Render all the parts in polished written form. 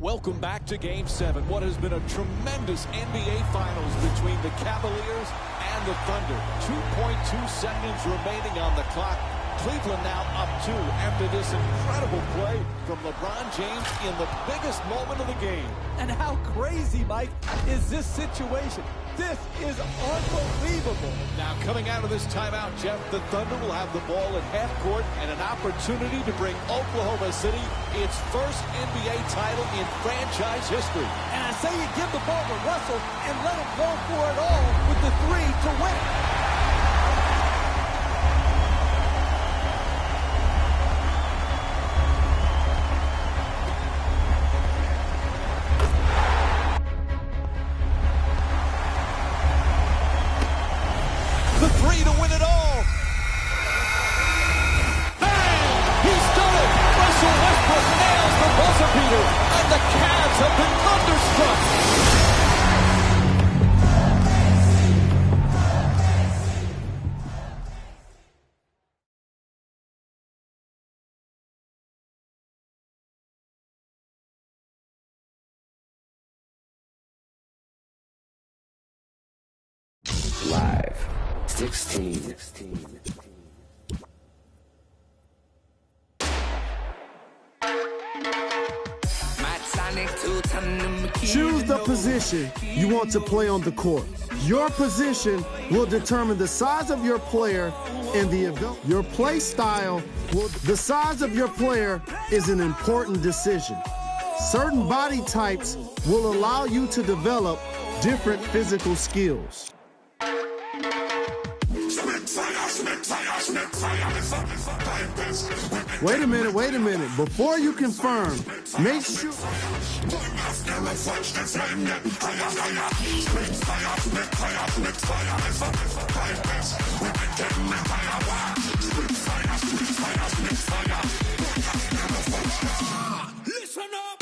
Welcome back to Game 7. What has been a tremendous NBA Finals between the Cavaliers and the Thunder. 2.2 seconds remaining on the clock. Cleveland now up 2 after this incredible play from LeBron James in the biggest moment of the game. And how crazy, Mike, is this situation? This is unbelievable. Now coming out of this timeout, Jeff, the Thunder will have the ball at half court and an opportunity to bring Oklahoma City its first NBA title in franchise history. And I say you give the ball to Russell and let him go for it all with the 3 to win. The 3 to win it all. Bang! He's done it! Russell Westbrook nails the buzzer beater, and the Cavs have been thunderstruck. Live 16. Choose the position you want to play on the court. Your position will determine the size of your player and your play style. The size of your player is an important decision. Certain body types will allow you to develop different physical skills. Wait a minute. Before you confirm, make sure. Listen up!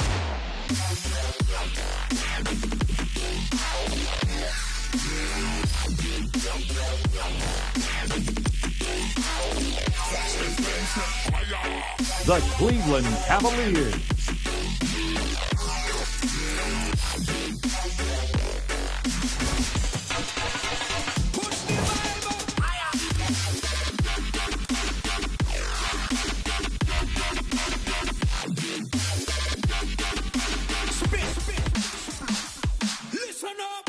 The Cleveland Cavaliers. Listen up!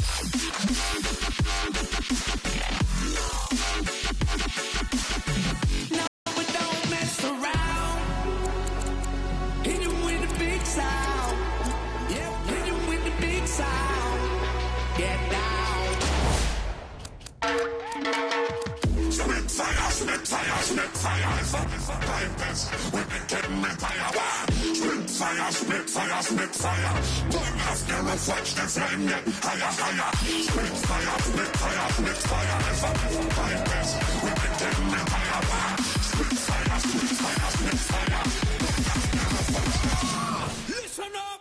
Listen up!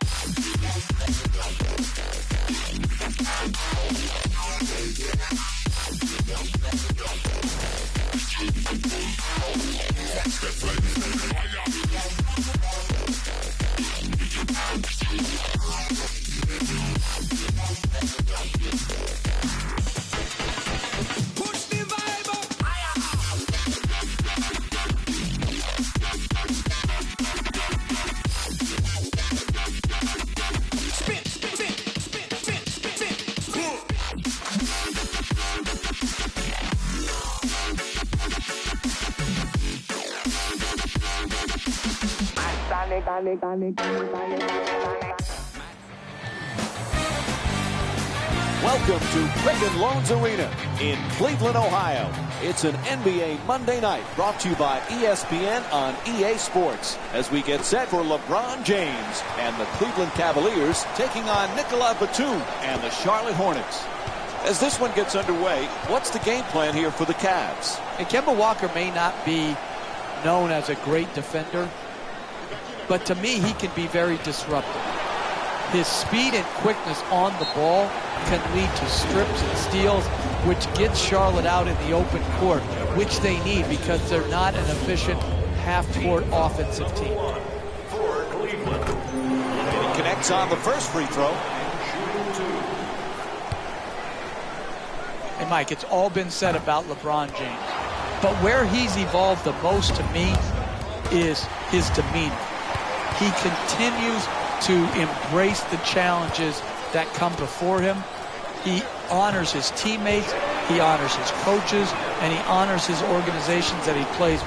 Welcome to Quicken Loans Arena in Cleveland, Ohio. It's an NBA Monday night brought to you by ESPN on EA Sports as we get set for LeBron James and the Cleveland Cavaliers taking on Nicolas Batum and the Charlotte Hornets. As this one gets underway, what's the game plan here for the Cavs? And Kemba Walker may not be known as a great defender, but to me, he can be very disruptive. His speed and quickness on the ball can lead to strips and steals, which gets Charlotte out in the open court, which they need because they're not an efficient half-court offensive team. And he connects Nets on the first free throw. Hey, Mike, it's all been said about LeBron James. But where he's evolved the most to me is his demeanor. He continues to embrace the challenges that come before him. He honors his teammates, he honors his coaches, and he honors his organizations that he plays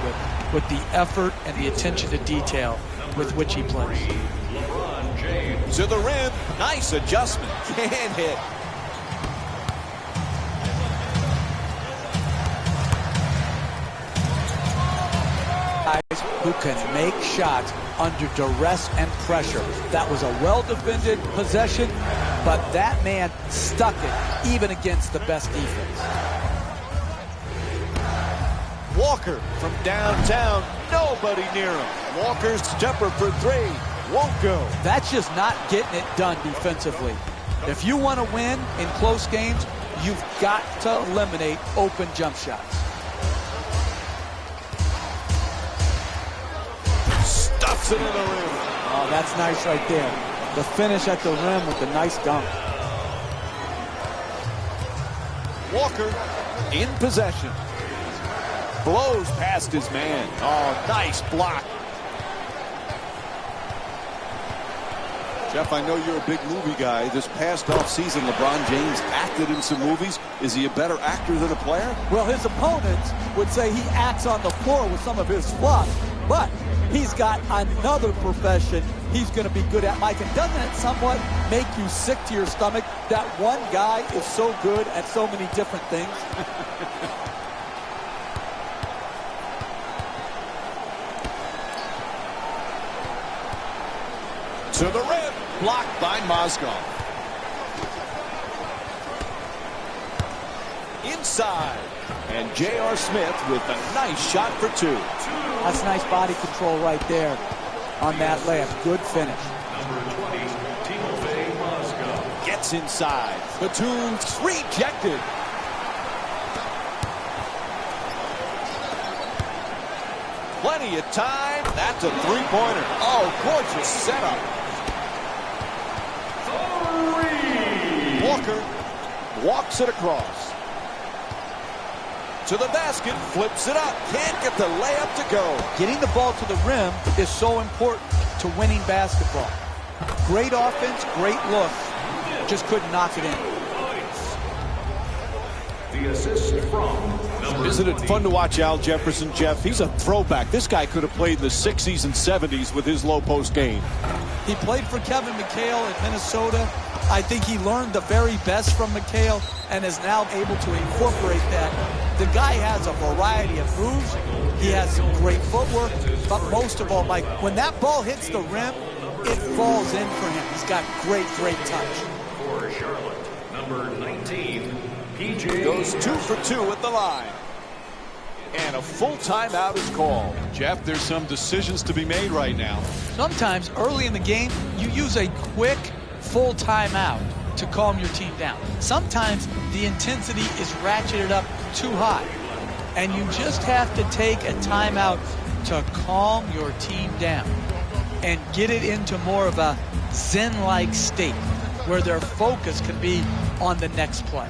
with the effort and the attention to detail with which he plays. To the rim, nice adjustment, can't hit. Guys who can make shots under duress and pressure. That was a well-defended possession, but that man stuck it even against the best defense. Walker from downtown, nobody near him. Walker's jumper for three, won't go. That's just not getting it done defensively. If you want to win in close games, you've got to eliminate open jump shots. Stuffs it in the rim. Oh, that's nice right there. The finish at the rim with the nice dunk. Walker in possession. Blows past his man. Oh, nice block. Jeff, I know you're a big movie guy. This past offseason, LeBron James acted in some movies. Is he a better actor than a player? Well, his opponents would say he acts on the floor with some of his fluff, but he's got another profession he's going to be good at, Mike. And doesn't it somewhat make you sick to your stomach that one guy is so good at so many different things? To the rim, blocked by Mozgov. Inside, and J.R. Smith with a nice shot for two. That's nice body control right there on that layup. Good finish. Gets inside. Batum's rejected. Plenty of time. That's a three-pointer. Oh, gorgeous setup. Walker walks it across. To the basket, flips it up. Can't get the layup to go. Getting the ball to the rim is so important to winning basketball. Great offense, great look. Just couldn't knock it in. The assist from Isn't it fun to watch Al Jefferson, Jeff? He's a throwback. This guy could have played in the 60s and 70s with his low post game. He played for Kevin McHale in Minnesota. I think he learned the very best from McHale and is now able to incorporate that. The guy has a variety of moves. He has some great footwork. But most of all, Mike, when that ball hits the rim, it falls in for him. He's got great touch. for Charlotte, number 19, PJ. Goes 2 for 2 at the line. And a full timeout is called. Jeff, there's some decisions to be made right now. Sometimes early in the game, you use a quick full timeout to calm your team down. Sometimes the intensity is ratcheted up too high, and you just have to take a timeout to calm your team down and get it into more of a zen-like state where their focus can be on the next play.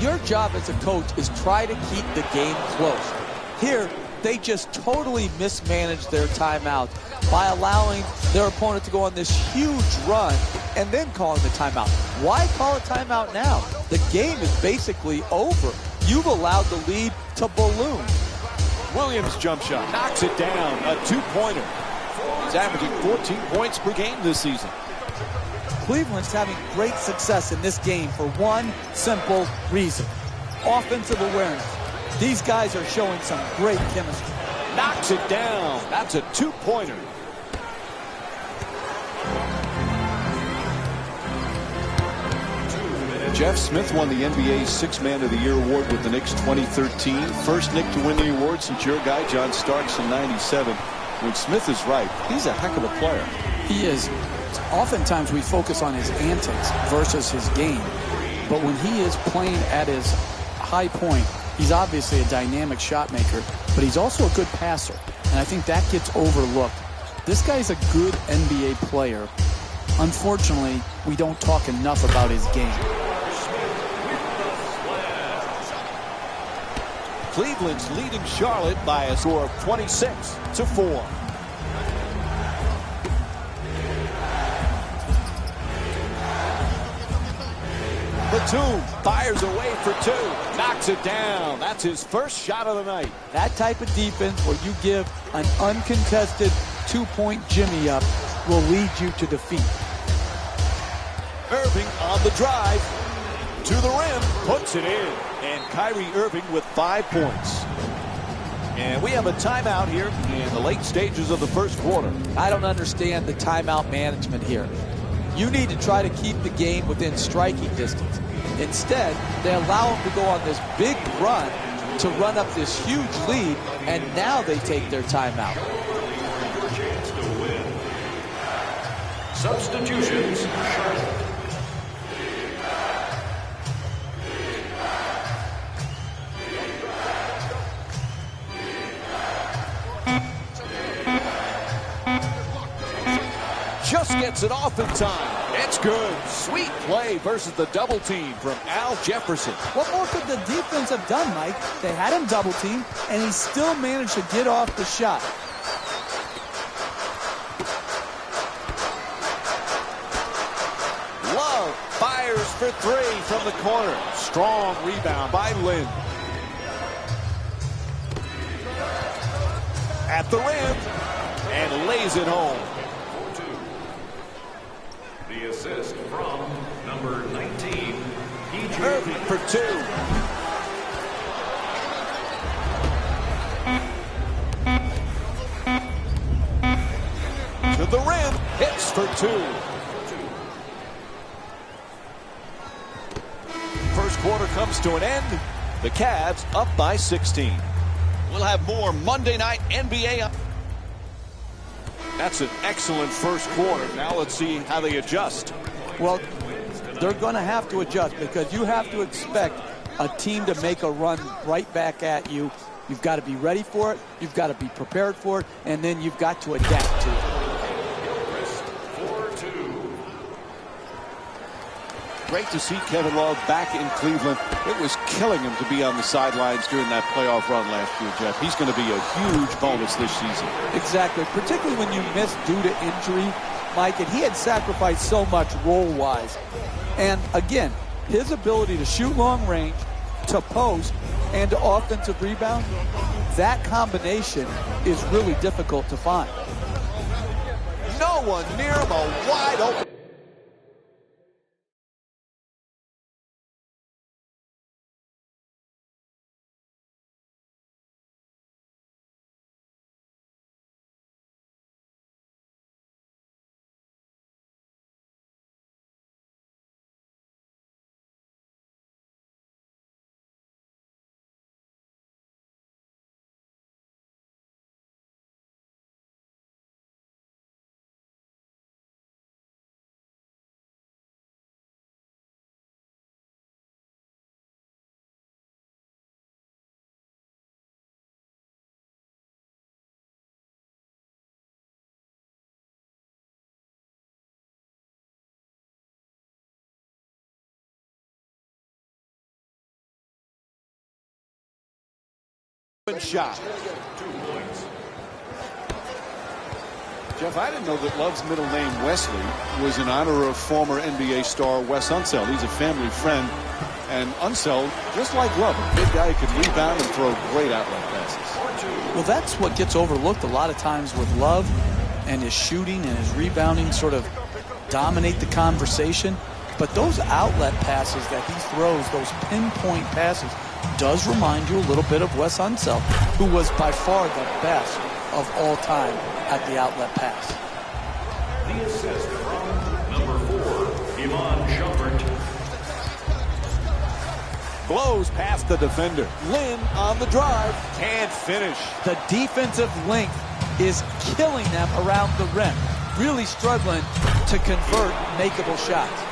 Your job as a coach is try to keep the game close. Here, they just totally mismanaged their timeout by allowing their opponent to go on this huge run and then calling the timeout. Why call a timeout now? The game is basically over. You've allowed the lead to balloon. Williams' jump shot knocks it down. A two-pointer. He's averaging 14 points per game this season. Cleveland's having great success in this game for one simple reason: offensive awareness. These guys are showing some great chemistry. Knocks it down. That's a two-pointer. Jeff Smith won the NBA's Sixth Man of the Year award with the Knicks 2013. First Knick to win the award since your guy John Starks in '97. When Smith is right, he's a heck of a player. He is. Oftentimes we focus on his antics versus his game. But when he is playing at his high point, he's obviously a dynamic shot maker, but he's also a good passer. And I think that gets overlooked This guy's a good NBA player. Unfortunately, we don't talk enough about his game. Cleveland's leading Charlotte by a score of 26-4. Batum fires away for two. Knocks it down. That's his first shot of the night. That type of defense where you give an uncontested two-point jimmy up will lead you to defeat. Irving on the drive. To the rim. Puts it in. And Kyrie Irving with 5 points. And we have a timeout here in the late stages of the first quarter. I don't understand the timeout management here. You need to try to keep the game within striking distance. Instead, they allow them to go on this big run to run up this huge lead, and now they take their timeout. Chance to win. Substitutions, Charlotte. Just gets it off in time. It's good. Sweet play versus the double team from Al Jefferson. What more could the defense have done, Mike? They had him double teamed, and he still managed to get off the shot. Love fires for three from the corner. Strong rebound by Lynn. At the rim, and lays it home. The assist from number 19, PJ. Irving for two. To the rim, hits for two. First quarter comes to an end. The Cavs up by 16. We'll have more Monday Night NBA. That's an excellent first quarter. Now let's see how they adjust. Well, they're going to have to adjust because you have to expect a team to make a run right back at you. You've got to be ready for it. You've got to be prepared for it. And then you've got to adapt to it. 4-2. Great to see Kevin Love back in Cleveland. It was killing him to be on the sidelines during that playoff run last year, Jeff. He's going to be a huge bonus this season. Exactly, particularly when you miss due to injury, Mike, and he had sacrificed so much role-wise. And again, his ability to shoot long range, to post, and to offensive rebound, that combination is really difficult to find. No one near him, a wide open. Shot. 2 points. Jeff, I didn't know that Love's middle name, Wesley, was in honor of former NBA star Wes Unseld. He's a family friend. And Unseld, just like Love, a big guy who could rebound and throw great outlet passes. Well, that's what gets overlooked a lot of times with Love, and his shooting and his rebounding sort of dominate the conversation. But those outlet passes that he throws, those pinpoint passes, does remind you a little bit of Wes Unseld, who was by far the best of all time at the outlet pass. The assist from number 4, Iman Shumpert. Blows past the defender. Lynn on the drive. Can't finish. The defensive length is killing them around the rim. Really struggling to convert makeable shots.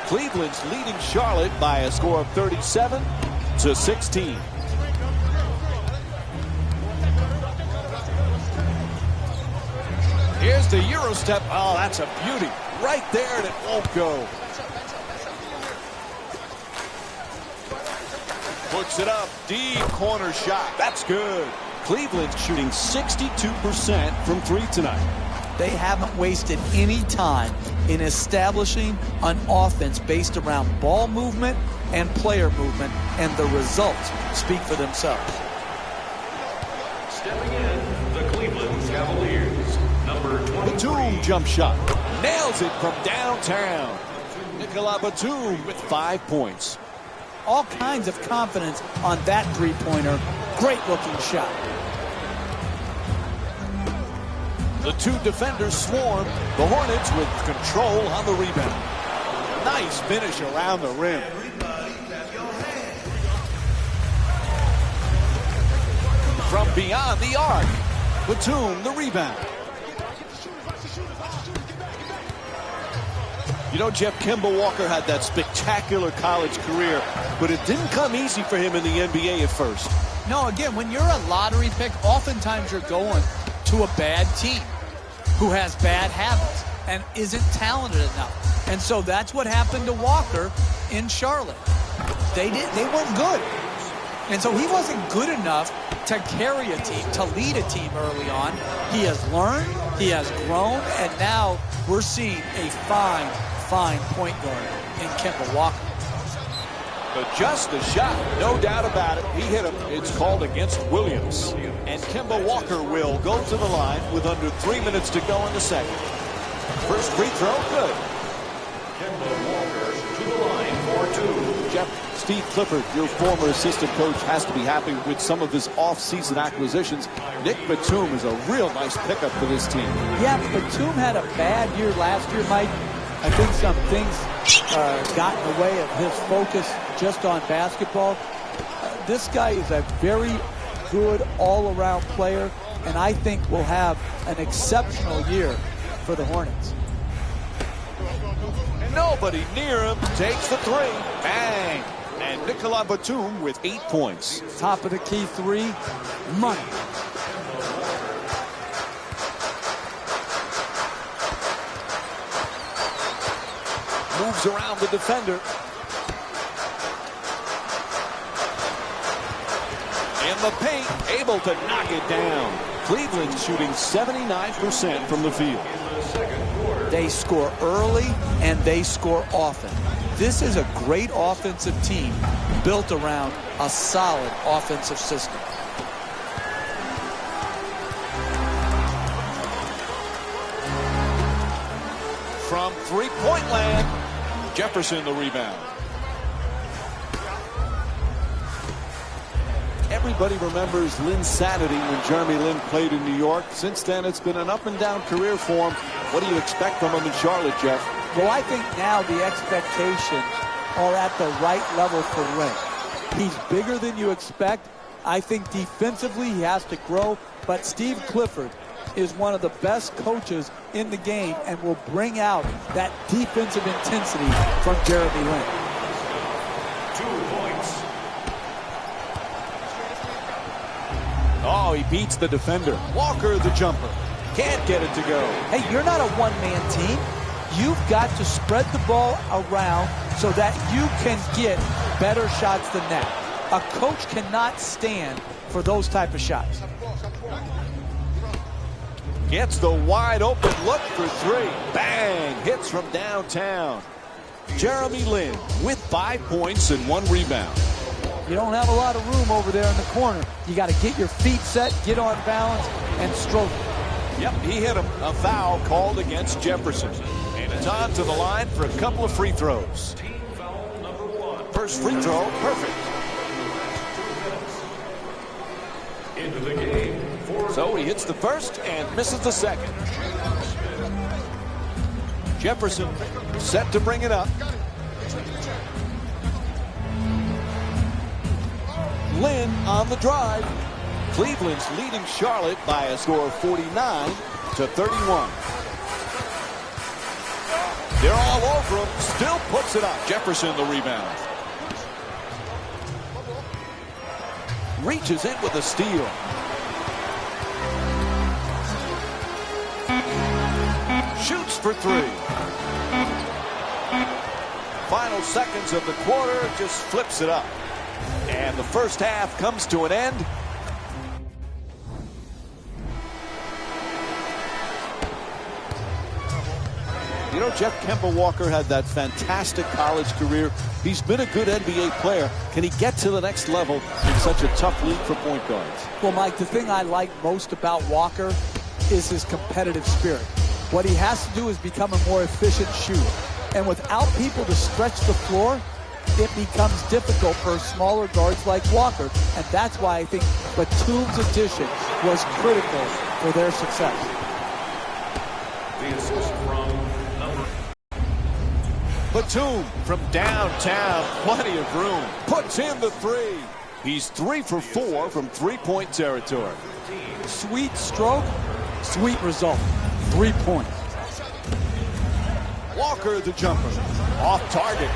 Cleveland's leading Charlotte by a score of 37-16. Just a Euro step. Oh, that's a beauty. Right there, and it won't go. Puts it up. Deep corner shot. That's good. Cleveland's shooting 62% from three tonight. They haven't wasted any time in establishing an offense based around ball movement and player movement, and the results speak for themselves. Stepping in, the Cleveland Cavaliers, number 23. Batum jump shot. Nails it from downtown. Nicolas Batum with 5 points. All kinds of confidence on that three-pointer. Great-looking shot. The two defenders swarm. The Hornets with control on the rebound. Nice finish around the rim. From beyond the arc, Batum the rebound. You know, Jeff, Kemba Walker had that spectacular college career, but it didn't come easy for him in the NBA at first. No, again, when you're a lottery pick, oftentimes you're going to a bad team who has bad habits and isn't talented enough. And so that's what happened to Walker in Charlotte. They weren't good. And so he wasn't good enough to carry a team, to lead a team early on. He has learned, he has grown, and now we're seeing a fine point guard in Kemba Walker. But just a shot, no doubt about it. He hit him. It's called against Williams. And Kemba Walker will go to the line with under 3 minutes to go in the second. First free throw, good. Kemba Walker to the line for two. Jeff, Steve Clifford, your former assistant coach, has to be happy with some of his off-season acquisitions. Nick Batum is a real nice pickup for this team. Yeah, Batum had a bad year last year, Mike. I think some things got in the way of his focus just on basketball. This guy is a very good all-around player, and I think will have an exceptional year for the Hornets. Nobody near him. Takes the three. Bang! And Nicolas Batum with 8 points. Top of the key three, money. Moves around the defender. In the paint, able to knock it down. Cleveland shooting 79% from the field. They score early and they score often. This is a great offensive team built around a solid offensive system. From three-point land, Jefferson the rebound. Everybody remembers Lynn's sanity when Jeremy Lin played in New York. Since then, it's been an up-and-down career for him. What do you expect from him in Charlotte, Jeff? Well, I think now the expectations are at the right level for Lin. He's bigger than you expect. I think defensively he has to grow, but Steve Clifford is one of the best coaches in the game and will bring out that defensive intensity from Jeremy Lin. 2 points. Oh, he beats the defender. Walker the jumper. Can't get it to go. Hey, you're not a one-man team. You've got to spread the ball around so that you can get better shots than that. A coach cannot stand for those type of shots. Gets the wide open look for three. Bang! Hits from downtown. Jeremy Lin with 5 points and 1 rebound. You don't have a lot of room over there in the corner. You got to get your feet set, get on balance, and stroke it. Yep, he hit him. A foul called against Jefferson. And it's on to the line for a couple of free throws. Team foul number 1. First free throw, perfect. Into the game for So he hits the first and misses the second. Jefferson set to bring it up. Lin on the drive. Cleveland's leading Charlotte by a score of 49-31. They're all over him. Still puts it up. Jefferson the rebound. Reaches in with a steal. shoots for three. Final seconds of the quarter, just flips it up. And the first half comes to an end. You know, Jeff, Kemba Walker had that fantastic college career. He's been a good NBA player. Can he get to the next level in such a tough league for point guards? Well, Mike, the thing I like most about Walker is his competitive spirit. What he has to do is become a more efficient shooter. And without people to stretch the floor, it becomes difficult for smaller guards like Walker. And that's why I think Batum's addition was critical for their success. The assist from number. Batum from downtown, plenty of room, puts in the three. He's 3 for 4 from three-point territory. Sweet stroke, sweet result. 3 points. Walker the jumper, off target.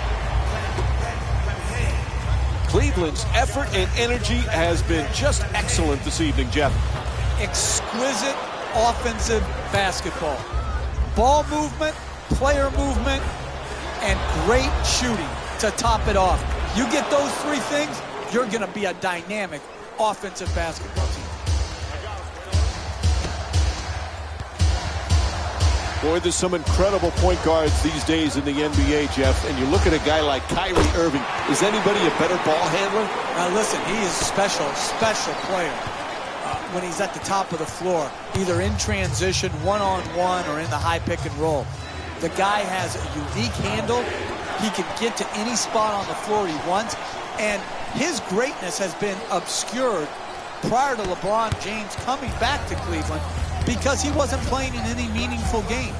Cleveland's effort and energy has been just excellent this evening, Jeff. Exquisite offensive basketball. Ball movement, player movement, and great shooting to top it off. You get those three things, you're going to be a dynamic offensive basketball team. Boy, there's some incredible point guards these days in the NBA, Jeff. And you look at a guy like Kyrie Irving. Is anybody a better ball handler? Now listen, he is a special player when he's at the top of the floor, either in transition, one-on-one, or in the high pick and roll. The guy has a unique handle. He can get to any spot on the floor he wants. And his greatness has been obscured prior to LeBron James coming back to Cleveland, because he wasn't playing in any meaningful games.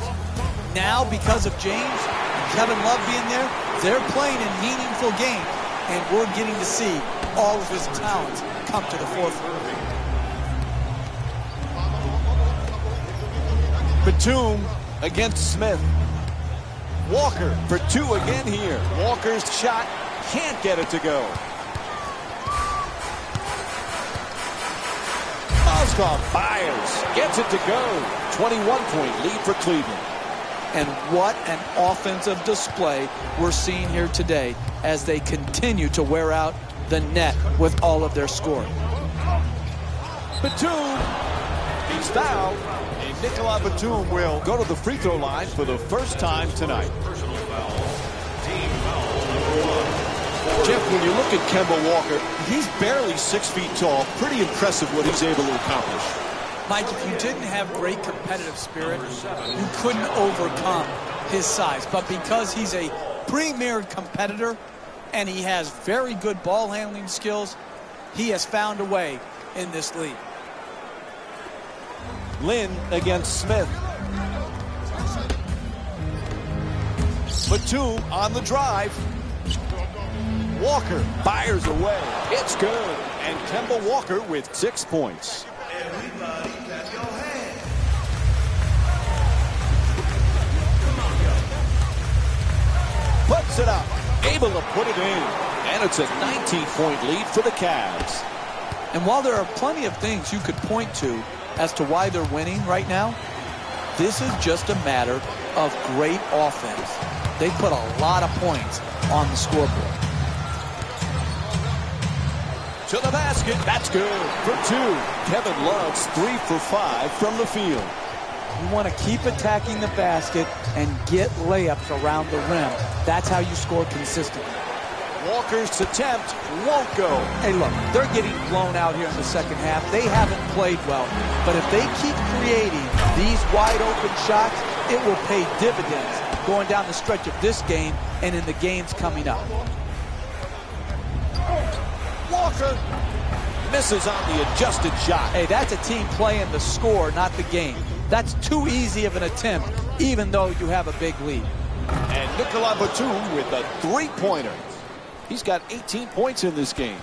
Now, because of James and Kevin Love being there, they're playing in meaningful games, and we're getting to see all of his talents come to the forefront. Batum against Smith. Walker for 2 again here. Walker's shot can't get it to go. Byers gets it to go. 21-point lead for Cleveland. And what an offensive display we're seeing here today as they continue to wear out the net with all of their scoring. Batum, he's fouled, and Nicolas Batum will go to the free throw line for the first time tonight. Personal foul. Team foul number 1. Jeff, when you look at Kemba Walker, he's barely 6 feet tall. Pretty impressive what he's able to accomplish. Mike, if you didn't have great competitive spirit, you couldn't overcome his size. But because he's a premier competitor and he has very good ball handling skills, he has found a way in this league. Lynn against Smith. Batum on the drive. Walker fires away. It's good. And Kemba Walker with 6 points. Puts it up. Able to put it in. And it's a 19-point lead for the Cavs. And while there are plenty of things you could point to as to why they're winning right now, this is just a matter of great offense. They put a lot of points on the scoreboard. To the basket. That's good for 2. Kevin Love's 3 for 5 from the field. You want to keep attacking the basket and get layups around the rim. That's how you score consistently. Walker's attempt won't go. Hey, look, they're getting blown out here in the second half. They haven't played well. But if they keep creating these wide-open shots, it will pay dividends going down the stretch of this game and in the games coming up. Walker misses on the adjusted shot. Hey, that's a team playing the score, not the game. That's too easy of an attempt, even though you have a big lead. And Nicolas Batum with a 3-pointer. He's got 18 points in this game.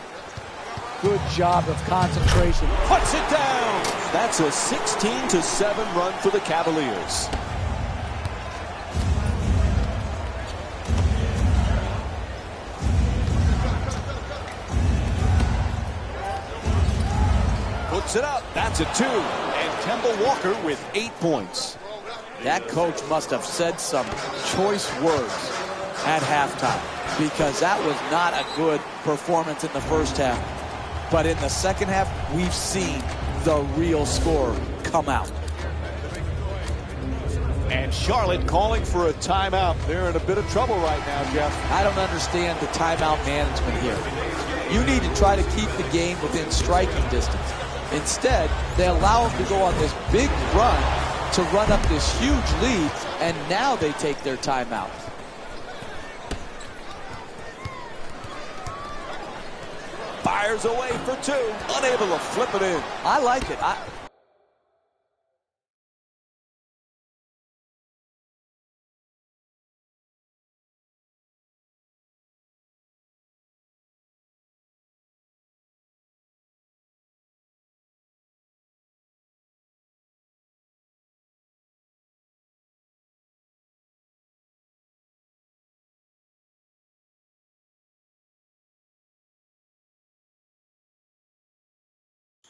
Good job of concentration. Puts it down. That's a 16-7 run for the Cavaliers. Puts it up. That's a 2. And Kemba Walker with 8 points. That coach must have said some choice words at halftime, because that was not a good performance in the first half. But in the second half, we've seen the real score come out. And Charlotte calling for a timeout. They're in a bit of trouble right now, Jeff. I don't understand the timeout management here. You need to try to keep the game within striking distance. Instead, they allow them to go on this big run to run up this huge lead, and now they take their timeout. Fires away for two, unable to flip it in. I like it.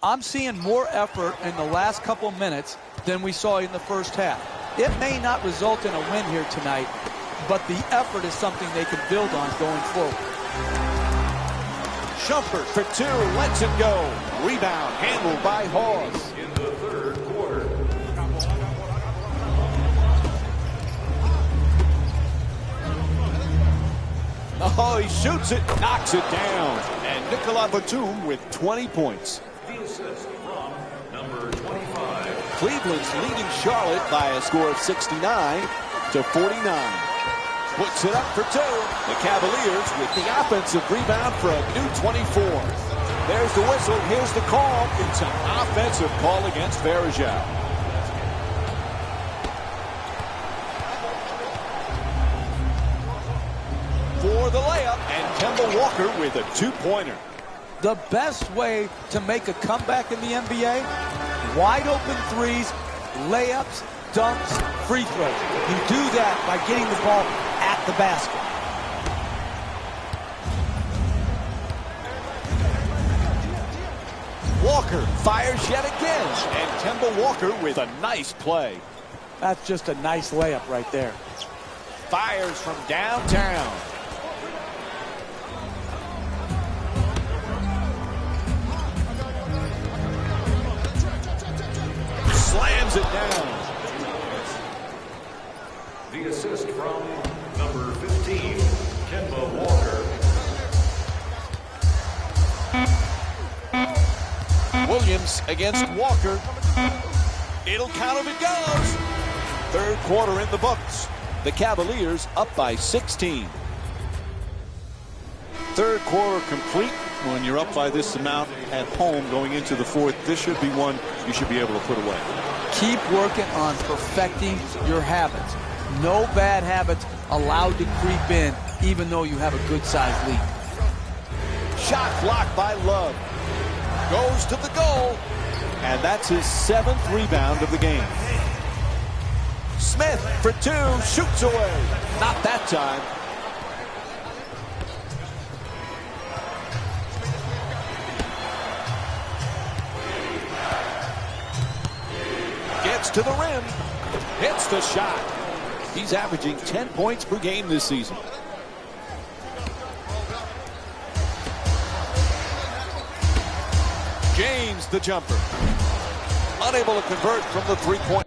I'm seeing more effort in the last couple minutes than we saw in the first half. It may not result in a win here tonight, but the effort is something they can build on going forward. Shumpert for two, lets it go. Rebound handled by Hawes. In the third quarter. Oh, he shoots it, knocks it down. And Nicolas Batum with 20 points. The assist from number 25. Cleveland's leading Charlotte by a score of 69 to 49. Puts it up for two. The Cavaliers with the offensive rebound for a new 24. There's the whistle. Here's the call. It's an offensive call against Varejao. For the layup, and Kemba Walker with a two-pointer. The best way to make a comeback in the NBA, wide open threes, layups, dunks, free throws. You do that by getting the ball at the basket. Walker fires yet again, and Kemba Walker with a nice play. That's just a nice layup right there. Fires from downtown. Slams it down. The assist from number 15, Kemba Walker. Williams against Walker. It'll count if it goes. Third quarter in the books. The Cavaliers up by 16. Third quarter complete. When you're up by this amount at home going into the fourth, this should be one you should be able to put away. Keep working on perfecting your habits. No bad habits allowed to creep in, even though you have a good-sized lead. Shot blocked by Love. Goes to the goal. And that's his 7th rebound of the game. Smith for two. Shoots away. Not that time. Gets to the rim. Hits the shot. He's averaging 10 points per game this season. James the jumper. Unable to convert from the three-point.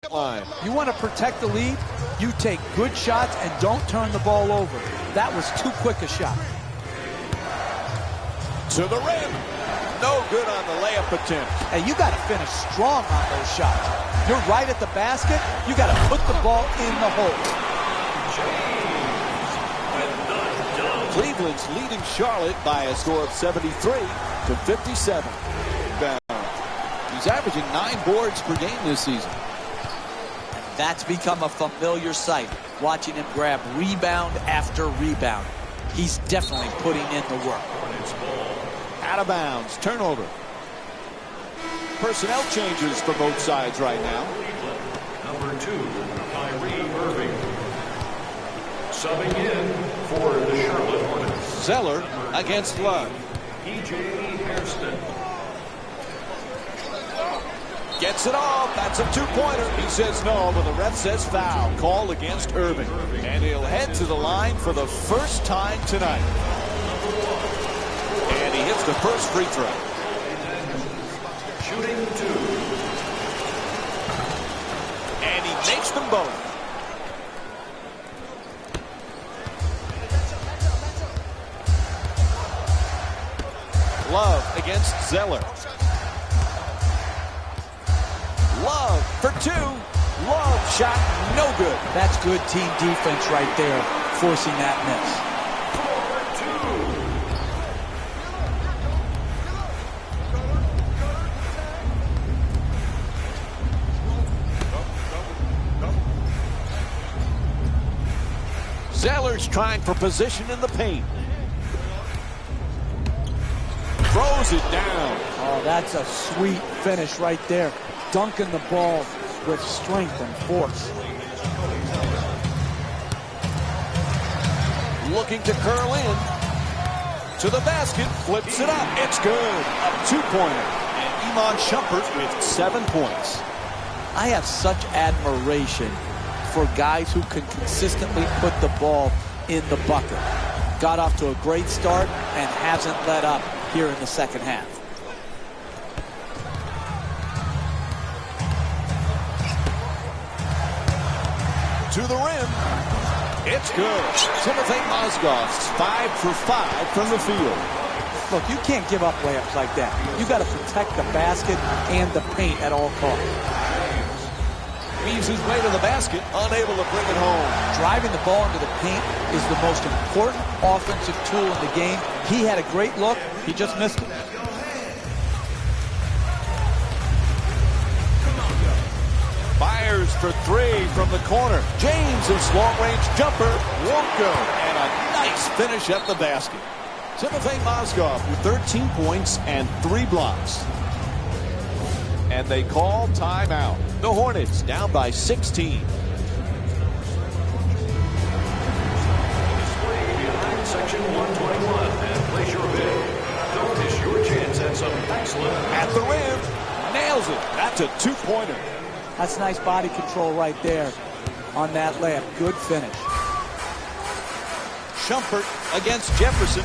Line. You want to protect the lead? You take good shots and don't turn the ball over. That was too quick a shot. To the rim. No good on the layup attempt. And you got to finish strong on those shots. You're right at the basket. You got to put the ball in the hole. Cleveland's leading Charlotte by a score of 73 to 57. He He's averaging 9 boards per game this season. That's become a familiar sight, watching him grab rebound after rebound. He's definitely putting in the work. Out of bounds, turnover. Personnel changes for both sides right now. Number 2, Kyrie Irving. Subbing in for the Charlotte Hornets. Zeller against Love. E.J. Hairston. Gets it off. That's a 2-pointer. He says no, but the ref says foul. Call against Irving. And he'll head to the line for the first time tonight. And he hits the first free throw. Shooting 2. And he makes them both. Love against Zeller. Love for 2. Love shot no good. That's good team defense right there, forcing that miss. Zeller's trying for position in the paint. Throws it down. Oh, that's a sweet finish right there. Dunking the ball with strength and force. Looking to curl in. To the basket. Flips it up. It's good. A 2-pointer. And Iman Shumpert with 7 points. I have such admiration for guys who can consistently put the ball in the bucket. Got off to a great start and hasn't let up here in the second half. To the rim. It's good. Timothy Mozgov's 5 for 5 from the field. Look, you can't give up layups like that. You got to protect the basket and the paint at all costs. Weaves his way to the basket, unable to bring it home. Driving the ball into the paint is the most important offensive tool in the game. He had a great look. He just missed it. Fires for 3 from the corner. James's long-range jumper won't go. And a nice finish at the basket. Timothy Mozgov with 13 points and 3 blocks. And they call timeout. The Hornets down by 16. Behind section 121 and place your bid. Don't miss your chance at some excellent. At the rim. Nails it. That's a 2-pointer. That's nice body control right there on that layup. Good finish. Shumpert against Jefferson.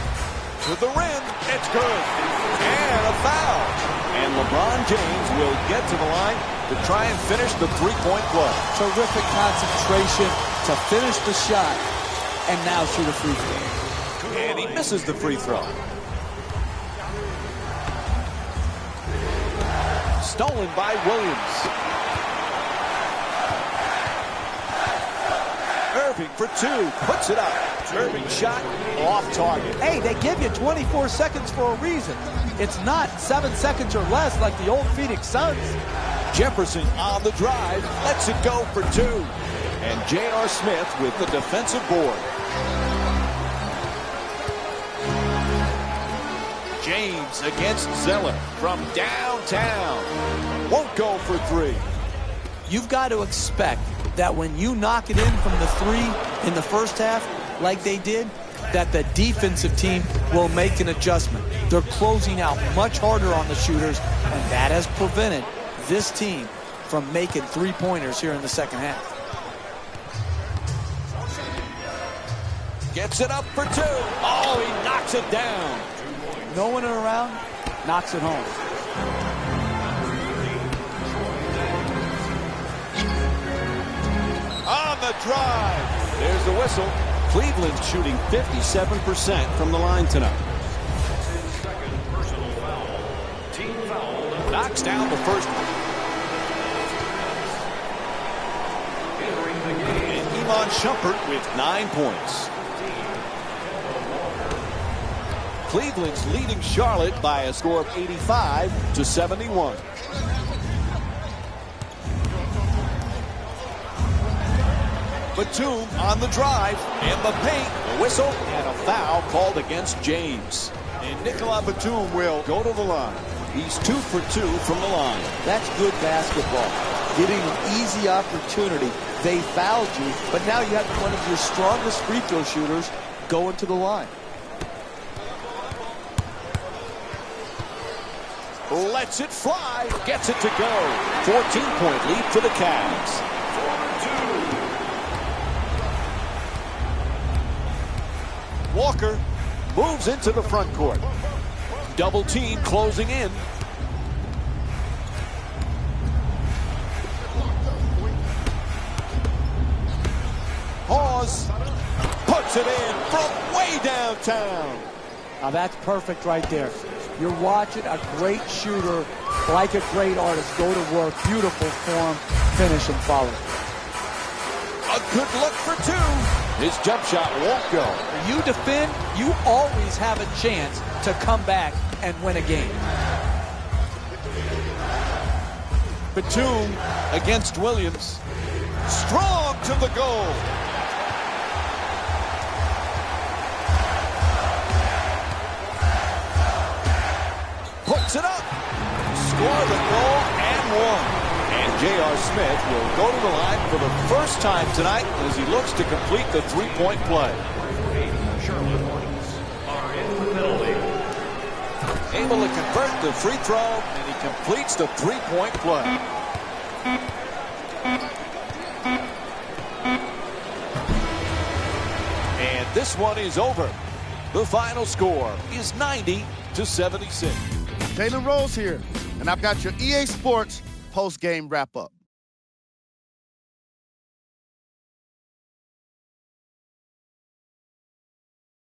To the rim. It's good. And a foul. And LeBron James will get to the line to try and finish the 3-point play. Terrific concentration to finish the shot and now shoot a free throw. And he misses the free throw. Stolen by Williams. Irving for 2. Puts it up. Irving shot off target. Hey, they give you 24 seconds for a reason. It's not 7 seconds or less like the old Phoenix Suns. Jefferson on the drive. Lets it go for 2. And J.R. Smith with the defensive board. James against Zeller from downtown. Won't go for 3. You've got to expect that when you knock it in from the 3 in the first half, like they did, that the defensive team will make an adjustment. They're closing out much harder on the shooters, and that has prevented this team from making 3-pointers here in the second half. Gets it up for 2. Oh, he knocks it down. No one around, knocks it home. On the drive. There's the whistle. Cleveland shooting 57% from the line tonight. Second personal foul. Team foul. Knocks down the first one. Entering the game. And Iman Shumpert with 9 points. Cleveland's leading Charlotte by a score of 85-71. Batum on the drive. In the paint. A whistle and a foul called against James. And Nicolas Batum will go to the line. He's 2 for 2 from the line. That's good basketball. Getting an easy opportunity. They fouled you, but now you have one of your strongest free throw shooters going to the line. Lets it fly. Gets it to go. 14-point lead for the Cavs. Walker moves into the front court. Double team closing in. Hawes puts it in from way downtown. Now that's perfect right there. You're watching a great shooter, like a great artist, go to work. Beautiful form, finish, and follow. A good look for two. His jump shot won't go. When you defend, you always have a chance to come back and win a game. Batum against Williams. Strong to the goal. Puts it up. Score the goal and one. And J.R. Smith will go to the line for the first time tonight as he looks to complete the three-point play. Charlotte Hornets are in the penalty. Able to convert the free throw, and he completes the three-point play. And this one is over. The final score is 90-76. Jalen Rose here, and I've got your EA Sports post-game wrap-up.